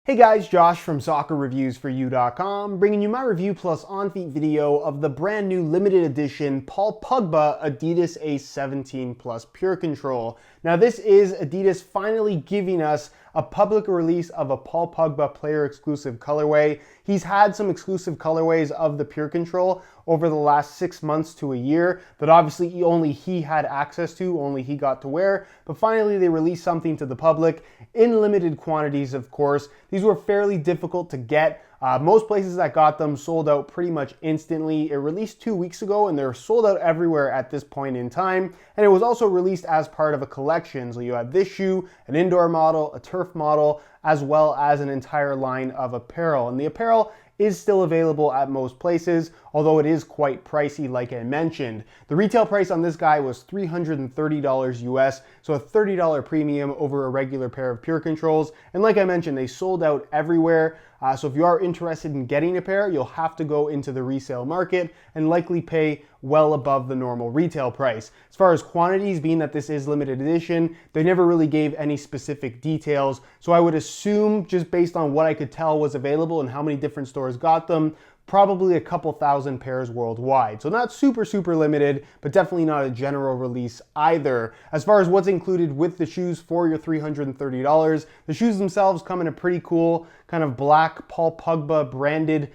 Hey guys, Josh from soccerreviewsforyou.com, bringing you my review plus on-feet video of the brand new limited edition Paul Pogba Adidas A17 Plus PureControl. Now this is Adidas finally giving us a public release of a Paul Pogba player exclusive colorway. He's had some exclusive colorways of the PureControl over the last 6 months to a year that obviously only he had access to, only he got to wear, but finally they released something to the public in limited quantities, of course. These were fairly difficult to get. Most places that got them sold out pretty much instantly. It released 2 weeks ago and they're sold out everywhere at this point in time. And it was also released as part of a collection. So you have this shoe, an indoor model, a turf model, as well as an entire line of apparel. And the apparel is still available at most places, although it is quite pricey like I mentioned. The retail price on this guy was $330 US, so a $30 premium over a regular pair of PureControls. And like I mentioned, they sold out everywhere. So if you are interested in getting a pair, you'll have to go into the resale market and likely pay well above the normal retail price. As far as quantities, being that this is limited edition, they never really gave any specific details. So I would assume, just based on what I could tell was available and how many different stores got them, probably a couple thousand pairs worldwide. So not super limited, but definitely not a general release either. As far as what's included with the shoes for your $330, the shoes themselves come in a pretty cool kind of black Paul Pogba branded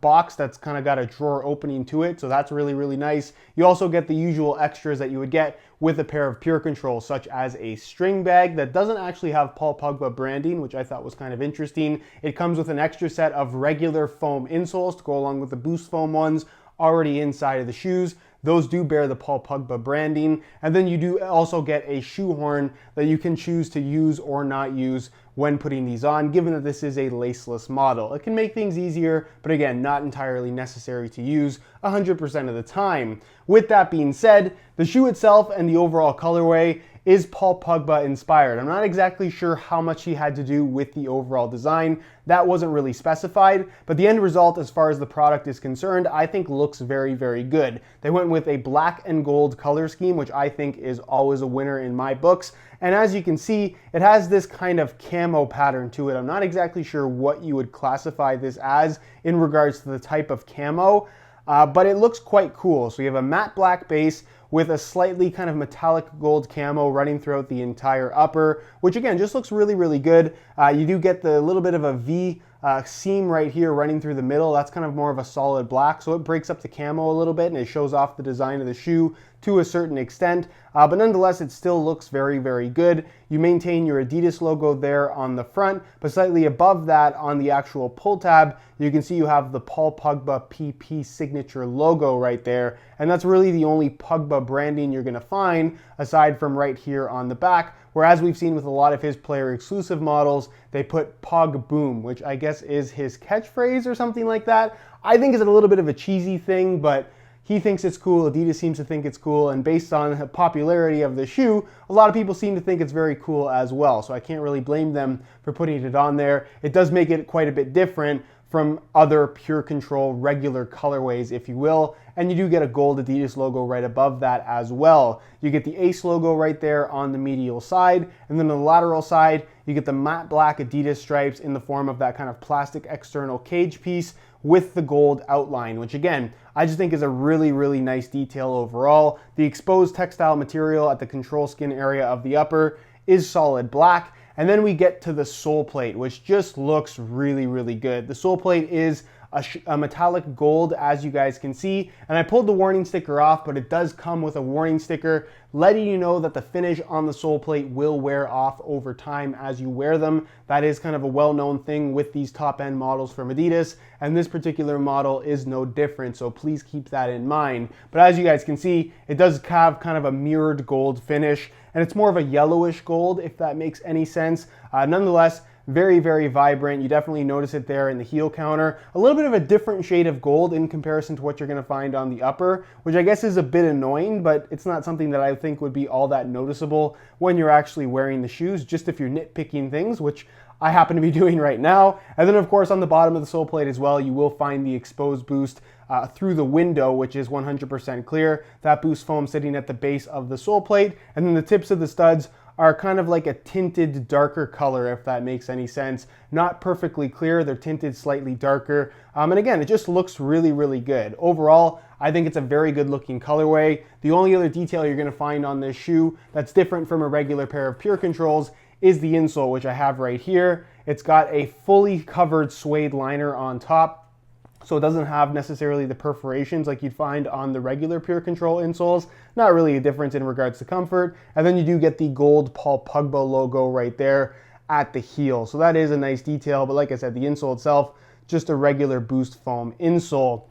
box that's kind of got a drawer opening to it. So that's really nice. You also get the usual extras that you would get with a pair of PureControl, such as a string bag that doesn't actually have Paul Pogba branding, which I thought was kind of interesting. It comes with an extra set of regular foam insoles to go along with the Boost foam ones already inside of the shoes. Those do bear the Paul Pogba branding. And then you do also get a shoehorn that you can choose to use or not use when putting these on, given that this is a laceless model. It can make things easier, but again, not entirely necessary to use 100% of the time. With that being said, the shoe itself and the overall colorway is Paul Pogba inspired. I'm not exactly sure how much he had to do with the overall design. That wasn't really specified, but the end result as far as the product is concerned, I think looks very good. They went with a black and gold color scheme, which I think is always a winner in my books. And as you can see, it has this kind of camo pattern to it. I'm not exactly sure what you would classify this as in regards to the type of camo, but it looks quite cool. So you have a matte black base with a slightly kind of metallic gold camo running throughout the entire upper, which again, just looks really good. You do get the little bit of a V seam right here running through the middle. That's kind of more of a solid black, so it breaks up the camo a little bit and it shows off the design of the shoe to a certain extent, but nonetheless it still looks very good. You maintain your Adidas logo there on the front, but slightly above that on the actual pull tab, you can see you have the Paul Pogba PP signature logo right there, and that's really the only Pogba branding you're going to find aside from right here on the back, where as we've seen with a lot of his player exclusive models, they put Pog Boom, which I guess is his catchphrase or something like that. I think it's a little bit of a cheesy thing, but he thinks it's cool, Adidas seems to think it's cool, and based on the popularity of the shoe, a lot of people seem to think it's very cool as well, so I can't really blame them for putting it on there. It does make it quite a bit different from other PureControl regular colorways, if you will, and you do get a gold Adidas logo right above that as well. You get the Ace logo right there on the medial side, and then on the lateral side, you get the matte black Adidas stripes in the form of that kind of plastic external cage piece with the gold outline, which again, I just think is a really nice detail overall. The exposed textile material at the control skin area of the upper is solid black. And then we get to the Soleplate, which just looks really good. The Soleplate is a metallic gold, as you guys can see, and I pulled the warning sticker off, but it does come with a warning sticker letting you know that the finish on the Soleplate will wear off over time as you wear them. That is kind of a well-known thing with these top-end models from Adidas, and this particular model is no different, so please keep that in mind. But as you guys can see, it does have kind of a mirrored gold finish, and it's more of a yellowish gold, if that makes any sense. Nonetheless, very vibrant. You definitely notice it there in the heel counter. A little bit of a different shade of gold in comparison to what you're going to find on the upper, which I guess is a bit annoying, but it's not something that I think would be all that noticeable when you're actually wearing the shoes, just if you're nitpicking things, which I happen to be doing right now. And then of course on the bottom of the Soleplate as well, you will find the exposed boost through the window, which is 100% clear. That boost foam sitting at the base of the Soleplate, and then the tips of the studs are kind of like a tinted darker color, if that makes any sense. Not perfectly clear, they're tinted slightly darker. And again, it just looks really, really good. Overall, I think it's a very good looking colorway. The only other detail you're gonna find on this shoe that's different from a regular pair of PureControls is the insole, which I have right here. It's got a fully covered suede liner on top, so it doesn't have necessarily the perforations like you'd find on the regular PureControl insoles. Not really a difference in regards to comfort. And then you do get the gold Paul Pogba logo right there at the heel. So that is a nice detail, but like I said, the insole itself, just a regular Boost foam insole.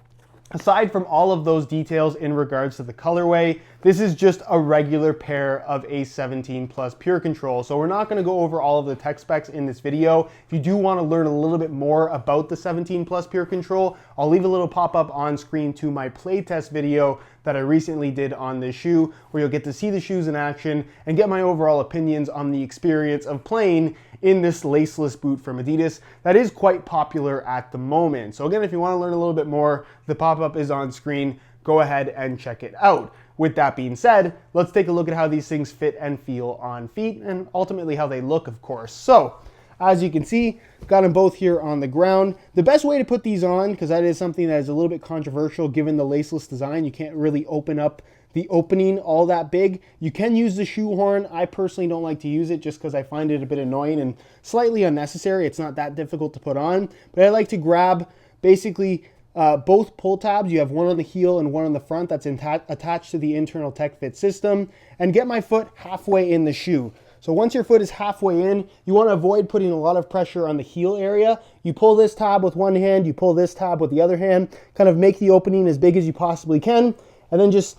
Aside from all of those details in regards to the colorway, this is just a regular pair of a 17 Plus PureControl. So we're not gonna go over all of the tech specs in this video. If you do wanna learn a little bit more about the 17 Plus PureControl, I'll leave a little pop-up on screen to my playtest video that I recently did on this shoe, where you'll get to see the shoes in action and get my overall opinions on the experience of playing in this laceless boot from Adidas that is quite popular at the moment. So again, if you want to learn a little bit more, the pop-up is on screen. Go ahead and check it out. With that being said, let's take a look at how these things fit and feel on feet, and ultimately how they look, of course. So, as you can see, got them both here on the ground. The best way to put these on, because that is something that is a little bit controversial given the laceless design, you can't really open up the opening all that big. You can use the shoe horn. I personally don't like to use it just because I find it a bit annoying and slightly unnecessary. It's not that difficult to put on, but I like to grab basically both pull tabs. You have one on the heel and one on the front that's attached to the internal tech fit system, and get my foot halfway in the shoe. So once your foot is halfway in, you want to avoid putting a lot of pressure on the heel area. You pull this tab with one hand, you pull this tab with the other hand, kind of make the opening as big as you possibly can, and then just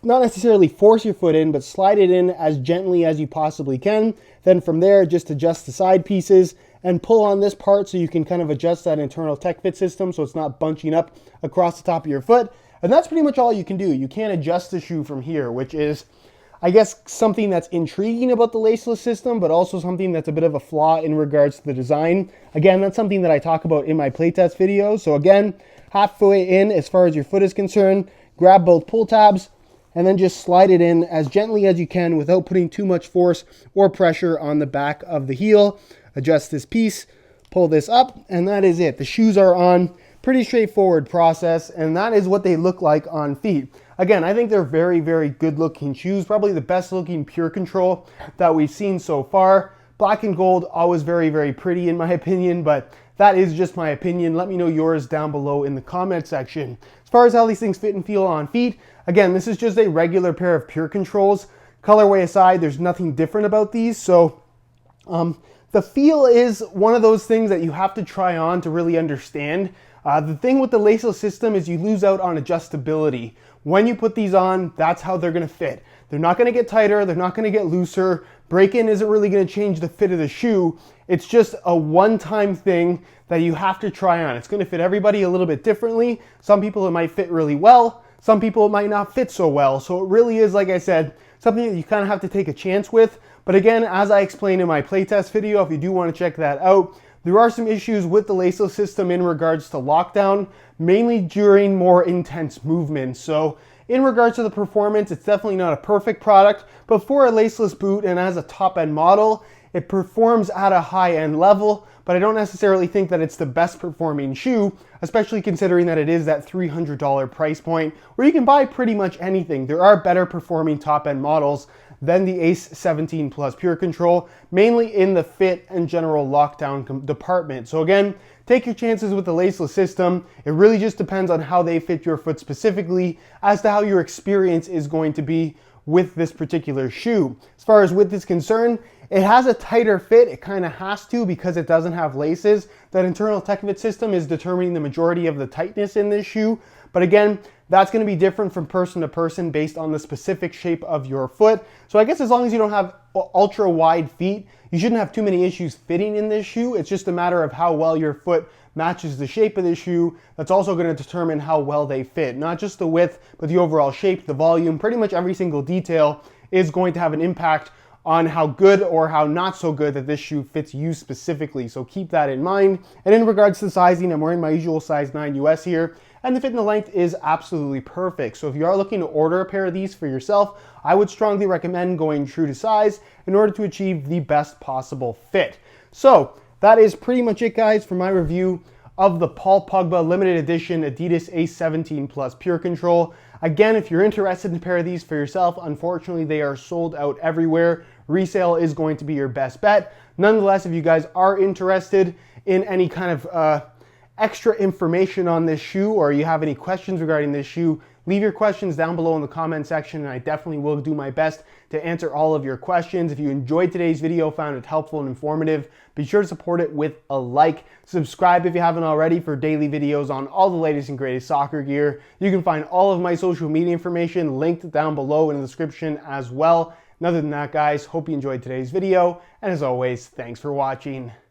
not necessarily force your foot in, but slide it in as gently as you possibly can. Then from there, just adjust the side pieces and pull on this part so you can kind of adjust that internal tech fit system so it's not bunching up across the top of your foot. And that's pretty much all you can do. You can't adjust the shoe from here, which is, I guess, something that's intriguing about the laceless system, but also something that's a bit of a flaw in regards to the design. Again, that's something that I talk about in my playtest video. So again, halfway in as far as your foot is concerned, grab both pull tabs, and then just slide it in as gently as you can without putting too much force or pressure on the back of the heel. Adjust this piece, pull this up, and that is it. The shoes are on. Pretty straightforward process, and that is what they look like on feet. Again, I think they're very, very good looking shoes. Probably the best looking PureControl that we've seen so far. Black and gold, always very, very pretty in my opinion, but that is just my opinion. Let me know yours down below in the comment section. As far as how these things fit and feel on feet, again, this is just a regular pair of PureControls. Colorway aside, there's nothing different about these. So the feel is one of those things that you have to try on to really understand. The thing with the laceless system is you lose out on adjustability. When you put these on, that's how they're gonna fit. They're not gonna get tighter, they're not gonna get looser. Break-in isn't really gonna change the fit of the shoe. It's just a one-time thing that you have to try on. It's gonna fit everybody a little bit differently. Some people it might fit really well. Some people it might not fit so well. So it really is, like I said, something that you kind of have to take a chance with. But again, as I explained in my playtest video, if you do want to check that out, there are some issues with the laceless system in regards to lockdown, mainly during more intense movements. So in regards to the performance, it's definitely not a perfect product, but for a laceless boot and as a top-end model, it performs at a high-end level, but I don't necessarily think that it's the best performing shoe, especially considering that it is that $300 price point where you can buy pretty much anything. There are better performing top-end models than the Ace 17 Plus PureControl, mainly in the fit and general lockdown department. So again, take your chances with the laceless system. It really just depends on how they fit your foot specifically as to how your experience is going to be with this particular shoe. As far as width is concerned, it has a tighter fit. It kind of has to because it doesn't have laces. That internal tech fit system is determining the majority of the tightness in this shoe. But again, that's going to be different from person to person based on the specific shape of your foot. So I guess as long as you don't have ultra wide feet, you shouldn't have too many issues fitting in this shoe. It's just a matter of how well your foot matches the shape of the shoe. That's also going to determine how well they fit. Not just the width, but the overall shape, the volume, pretty much every single detail is going to have an impact on how good or how not so good that this shoe fits you specifically. So keep that in mind. And in regards to the sizing, I'm wearing my usual size 9 US here. and the fit and the length is absolutely perfect. So if you are looking to order a pair of these for yourself, I would strongly recommend going true to size in order to achieve the best possible fit. So that is pretty much it, guys, for my review of the Paul Pogba limited edition Adidas A17 Plus PureControl. Again, if you're interested in a pair of these for yourself, unfortunately they are sold out everywhere. Resale is going to be your best bet. Nonetheless, if you guys are interested in any kind of extra information on this shoe, or you have any questions regarding this shoe, leave your questions down below in the comment section, and I definitely will do my best to answer all of your questions. If you enjoyed today's video, found it helpful and informative, be sure to support it with a like. Subscribe if you haven't already for daily videos on all the latest and greatest soccer gear. You can find all of my social media information linked down below in the description as well. And other than that, guys, hope you enjoyed today's video, and as always, thanks for watching.